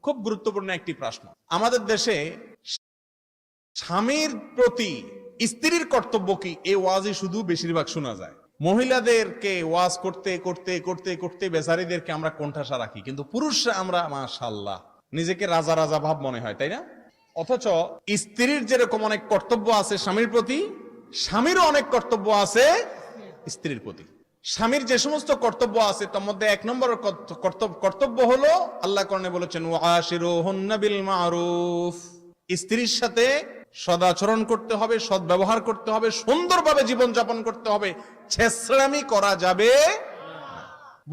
খুব গুরুত্বপূর্ণ একটি প্রশ্ন। আমাদের দেশে স্বামীর প্রতি স্ত্রীর কর্তব্য কি, এই ওয়াজই শুধু বেশিরভাগ শোনা যায়। মহিলাদেরকে ওয়াজ করতে করতে করতে করতে বেচারীদেরকে আমরা কোণঠাসা রাখি, কিন্তু পুরুষরা আমরা মাশাআল্লাহ নিজেকে রাজা রাজা ভাব মনে হয়, তাই না? অথচ স্ত্রীর যেরকম অনেক কর্তব্য আছে স্বামীর প্রতি, স্বামীরও অনেক কর্তব্য আছে স্ত্রীর প্রতি। স্বামীর যে সমস্ত কর্তব্য আছে তার মধ্যে 1 নম্বর কর্তব্য হলো আল্লাহ কোরআনে বলেছেন ওয়াশিরুহুন্না বিল মারুফ। স্ত্রীর সাথে সদাচরণ করতে হবে, সৎ ব্যবহার করতে হবে, সুন্দরভাবে জীবন যাপন করতে হবে, ছেঁচড়ামি করা যাবে।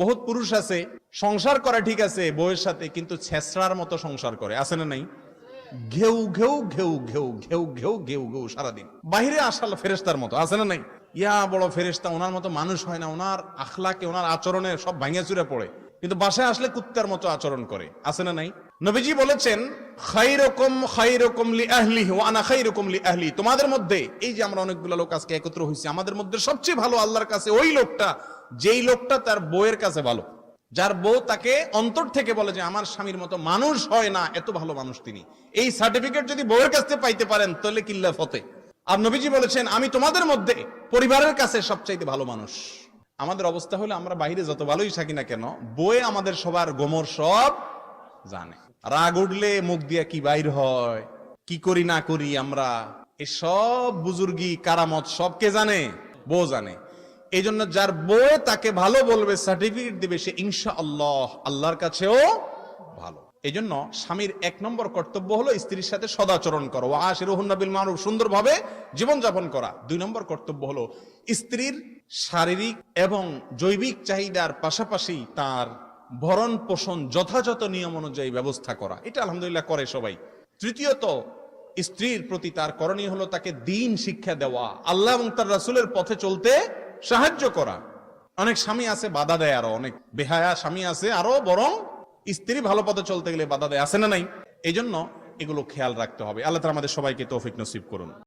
বহুত পুরুষ আছে সংসার করে ঠিক আছে বউয়ের সাথে, কিন্তু ছেঁচড়ার মতো সংসার করে, আছে না নাই? ঘেউ ঘেউ ঘেউ ঘেউ ঘেউ ঘেউ ঘেউ ঘেউ সারাদিন, বাহিরে আসাল ফেরেশতার মতো, আছে না নাই? ইয়া বড় ফেরেশতা, ওনার মতো মানুষ হয় না, ওনার আখলাকে ওনার আচরণে সব ভাঙিয়া চুরে পড়ে, কিন্তু বাসায় আসলে কুত্তার মতো আচরণ করে, আছে না নাই? নবীজি বলেছেন খায়রুকুম খায়রুকুম লিআহলিহি ওয়া আনা খায়রুকুম লিআহলি। তোমাদের মধ্যে, এই যে আমরা অনেকগুলো লোক আজকে একত্র হইছি, আমাদের মধ্যে সবচেয়ে ভালো আল্লাহর কাছে ওই লোকটা যেই লোকটা তার বউয়ের কাছে ভালো, যার বউ তাকে অন্তর থেকে বলে যে আমার স্বামীর মতো মানুষ হয় না, এত ভালো মানুষ তিনি। এই সার্টিফিকেট যদি বউয়ের কাছে পাইতে পারেন তাহলে কিল্লা ফতে। আর নবীজি বলেছেন আমি তোমাদের মধ্যে পরিবারের কাছে সবচাইতে ভালো মানুষ। আমাদের অবস্থা হলো আমরা বাইরে যত ভালোই থাকি না কেন, বউয়ে আমাদের সবার গোমর সব জানে। রাগ উঠলে মুখ দিয়া কি বাইর হয়, কি করি না করি আমরা, এই সব বুজুর্গি কারামত সব কে জানে? বউ জানে। এই জন্য যার বউ তাকে ভালো বলবে, সার্টিফিকেট দিবে, সে ইনশাআল্লাহ আল্লাহর কাছেও ভালো। এই জন্য স্বামীর 1 নম্বর কর্তব্য হলো স্ত্রীর সাথে সদাচরণ করা, ওয়াশিরুহুন্না বিল মারুফ, সুন্দরভাবে জীবনযাপন করা। 2 নম্বর কর্তব্য হলো স্ত্রীর শারীরিক এবং জৈবিক চাহিদার পাশাপাশি তার ভরণ পোষণ যথাযথ নিয়ম অনুযায়ী ব্যবস্থা করা। এটা আলহামদুলিল্লাহ করে সবাই। তৃতীয়ত স্ত্রীর প্রতি তার করণীয় হলো তাকে দ্বীন শিক্ষা দেওয়া, আল্লাহ এবং তার রাসূলের পথে চলতে সাহায্য করা। অনেক স্বামী আছে বাধা দেয়, আরো অনেক বেহায়া স্বামী আছে আরো বরং স্ত্রী ভালো পথে চলতে গেলে বাধা দেয়, আছে না নাই? এই জন্য এগুলো খেয়াল রাখতে হবে। আল্লাহ তাআলা আমাদের সবাইকে তৌফিক নসিব করুন।